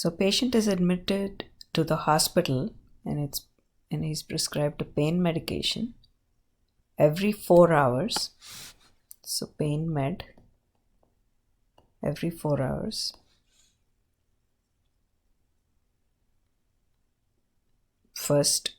So patient is admitted to the hospital and he's prescribed a pain medication every 4 hours. So pain med every 4 hours. First,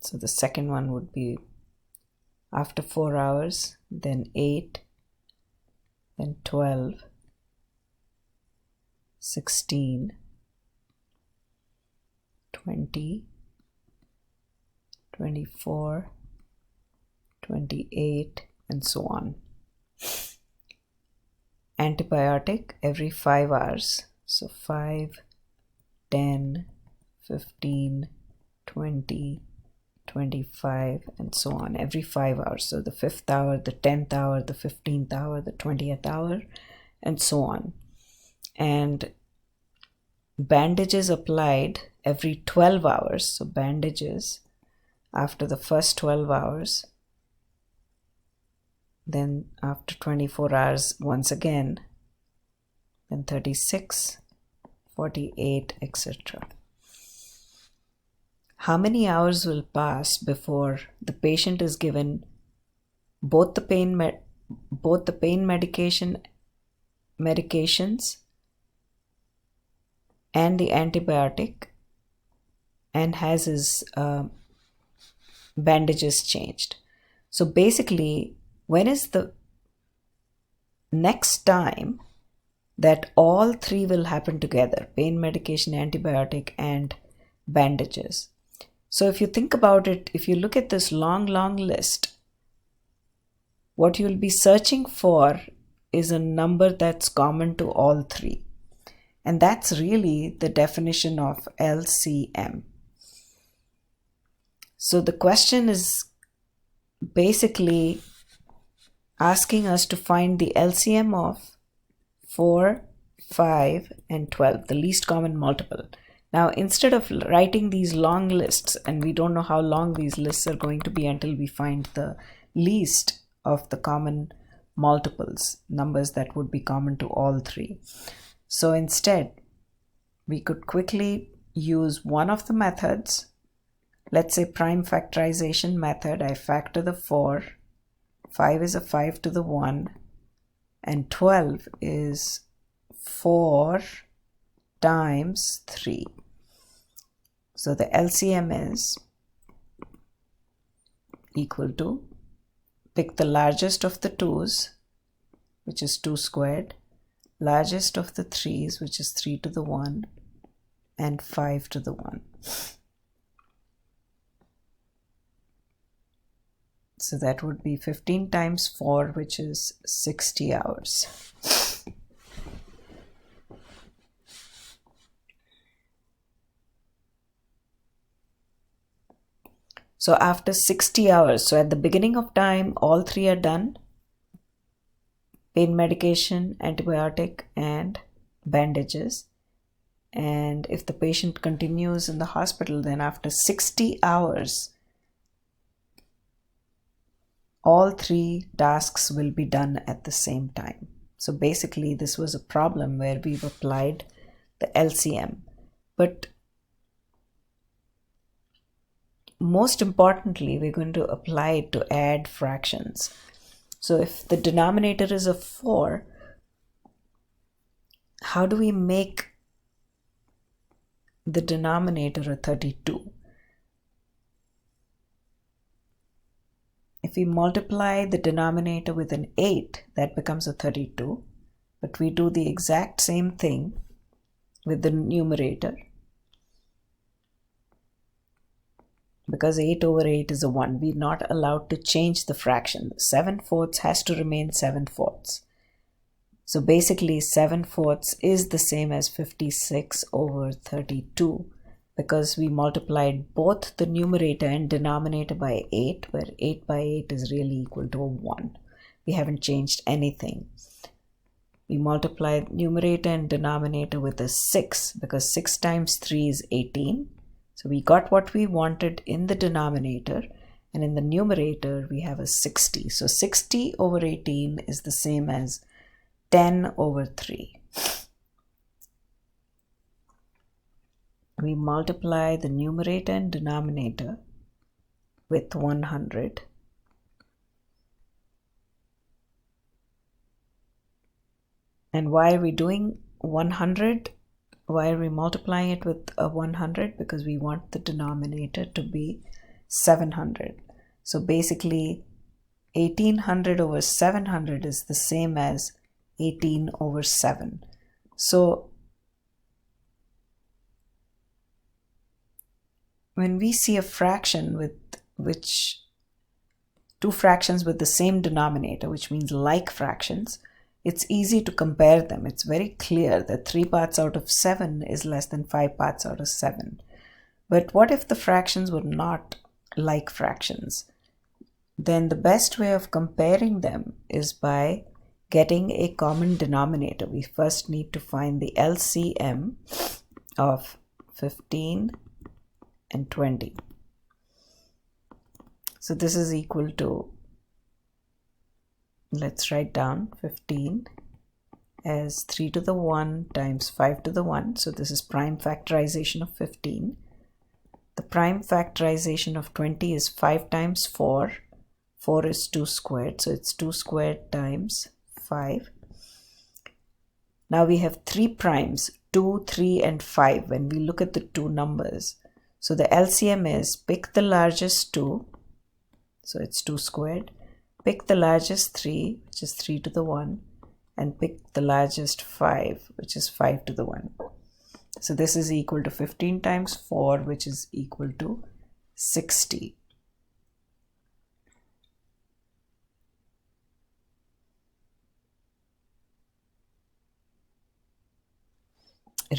so the second one would be after 4 hours, then 8, then 12, 16, 20, 24, 28, and so on. Antibiotic every 5 hours. So 5, 10, 15, 20, 25, and so on, every 5 hours. So the 5th hour, the 10th hour, the 15th hour, the 20th hour, and so on. And bandages applied every 12 hours. So bandages after the first 12 hours, then after 24 hours once again, then 36, 48, etc. How many hours will pass before the patient is given both the pain medications and the antibiotic and has his bandages changed? So basically, when is the next time that all three will happen together: pain medication, antibiotic, and bandages? So if you think about it, if you look at this long list, what you'll be searching for is a number that's common to all three. And that's really the definition of LCM. So the question is basically asking us to find the LCM of 4, 5, and 12, the least common multiple. Now, instead of writing these long lists, and we don't know how long these lists are going to be until we find the least of the common multiples, numbers that would be common to all three. So instead, we could quickly use one of the methods. Let's say prime factorization method. I factor the 4, 5 is a 5 to the 1, and 12 is 4 times 3. So the LCM is equal to, pick the largest of the 2's, which is 2 squared, largest of the 3's, which is 3 to the 1, and 5 to the 1. So that would be 15 times 4, which is 60 hours. So after 60 hours, so at the beginning of time, all three are done: pain medication, antibiotic, and bandages. And if the patient continues in the hospital, then after 60 hours, all three tasks will be done at the same time. So basically, this was a problem where we've applied the LCM. But most importantly, we're going to apply it to add fractions. So if the denominator is a 4, how do we make the denominator a 32? If we multiply the denominator with an 8, that becomes a 32. But we do the exact same thing with the numerator. Because 8 over 8 is a 1, we're not allowed to change the fraction. 7/4 has to remain 7/4. So basically 7/4 is the same as 56 over 32, because we multiplied both the numerator and denominator by 8, where 8 by 8 is really equal to a 1. We haven't changed anything. We multiplied numerator and denominator with a 6, because 6 times 3 is 18. So we got what we wanted in the denominator, and in the numerator we have a 60. So 60 over 18 is the same as 10 over 3. we multiply the numerator and denominator with 100. And why are we doing 100? Why are we multiplying it with a 100? Because we want the denominator to be 700. So basically 1800 over 700 is the same as 18 over 7. So when we see a fraction with two fractions with the same denominator, which means like fractions, it's easy to compare them. It's very clear that 3 parts out of 7 is less than 5 parts out of 7. But what if the fractions were not like fractions? Then the best way of comparing them is by getting a common denominator. We first need to find the LCM of 15 and 20. So this is equal to, let's write down 15 as 3 to the 1 times 5 to the 1. So this is prime factorization of 15. The prime factorization of 20 is 5 times 4. 4 is 2 squared. So it's 2 squared times 5. Now we have 3 primes, 2, 3, and 5 when we look at the two numbers. So the LCM is pick the largest 2. So it's 2 squared. Pick the largest 3, which is 3 to the 1, and pick the largest 5, which is 5 to the 1. So this is equal to 15 times 4, which is equal to 60.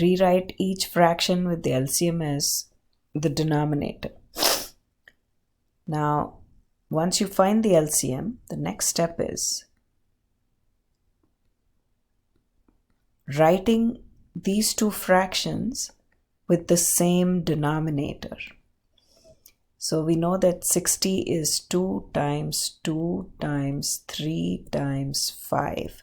Rewrite each fraction with the LCM as the denominator. Now, once you find the LCM, the next step is writing these two fractions with the same denominator. So we know that 60 is 2 times 2 times 3 times 5.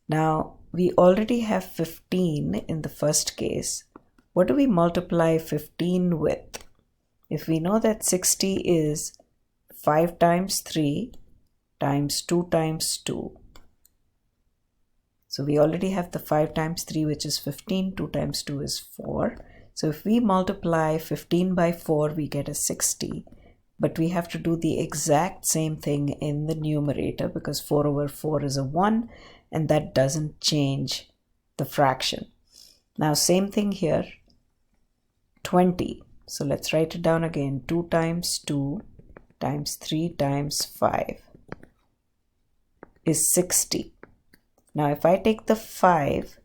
Now, we already have 15 in the first case. What do we multiply 15 with? If we know that 60 is 5 times 3 times 2 times 2. So we already have the 5 times 3, which is 15. 2 times 2 is 4. So if we multiply 15 by 4, we get a 60. But we have to do the exact same thing in the numerator because 4 over 4 is a 1, and that doesn't change the fraction. Now same thing here, 20. So let's write it down again. 2 times 2 times 3 times 5 is 60. Now if I take the 5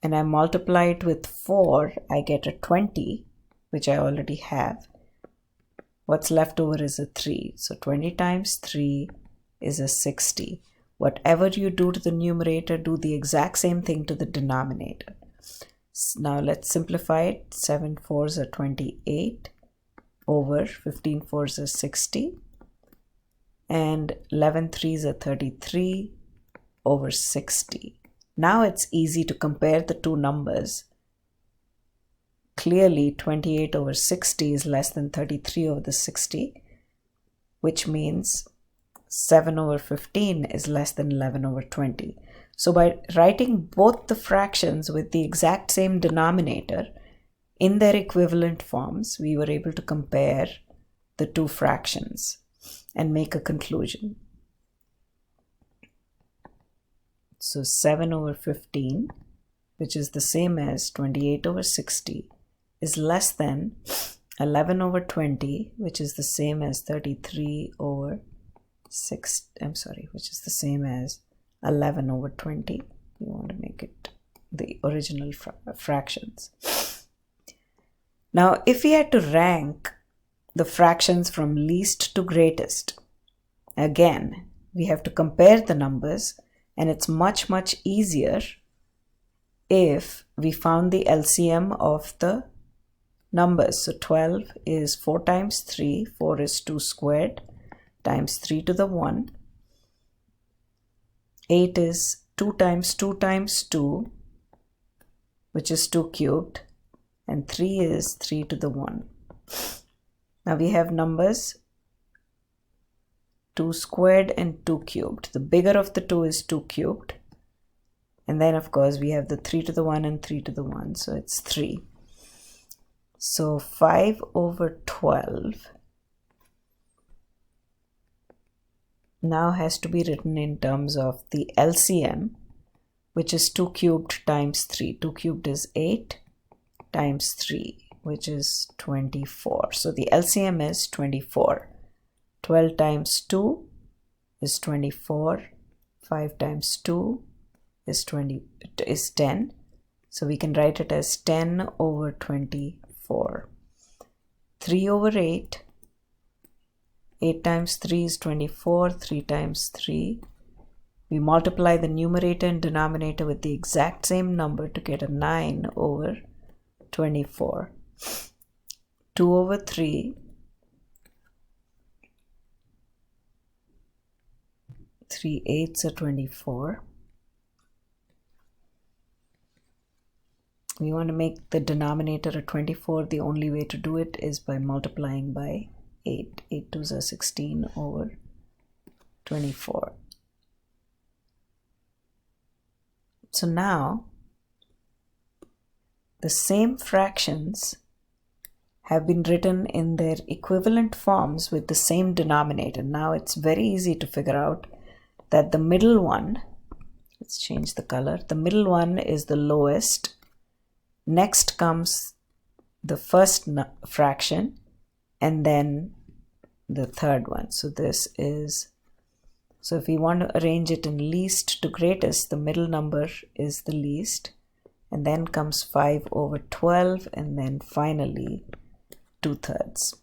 and I multiply it with 4, I get a 20, which I already have. What's left over is a 3. So 20 times 3 is a 60. Whatever you do to the numerator, do the exact same thing to the denominator. Now let's simplify it. 7 4s are 28 over 15 4s are 60. And 11 3s are 33 over 60. Now it's easy to compare the two numbers. Clearly 28 over 60 is less than 33 over the 60, which means 7 over 15 is less than 11 over 20. So by writing both the fractions with the exact same denominator in their equivalent forms, we were able to compare the two fractions and make a conclusion. So 7 over 15, which is the same as 28 over 60, is less than 11 over 20, which is the same as 33 over 6, which is the same as 11 over 20. We want to make it the original fractions. Now, if we had to rank the fractions from least to greatest, again, we have to compare the numbers, and it's much, much easier if we found the LCM of the numbers. So 12 is 4 times 3, 4 is 2 squared, times 3 to the 1. 8 is 2 times 2 times 2, which is 2 cubed, and 3 is 3 to the 1. Now we have numbers 2 squared and 2 cubed. The bigger of the two is 2 cubed. And then of course we have the 3 to the 1 and 3 to the 1, so it's 3. So 5 over 12 now has to be written in terms of the LCM, which is 2 cubed times 3. 2 cubed is 8 times 3, which is 24. So the LCM is 24. 12 times 2 is 24. 5 times 2 is 10. So we can write it as 10 over 24. 3 over 8. 8 times 3 is 24. 3 times 3. We multiply the numerator and denominator with the exact same number to get a 9 over 24. 2 over 3. 3 eighths are 24. We want to make the denominator a 24. The only way to do it is by multiplying by 8. 8 twos are 16 over 24. So now the same fractions have been written in their equivalent forms with the same denominator. Now it's very easy to figure out that the middle one, let's change the color, the middle one is the lowest. Next comes the first fraction and then the third one. So this is, so if we want to arrange it in least to greatest, the middle number is the least, and then comes 5 over 12, and then finally 2/3.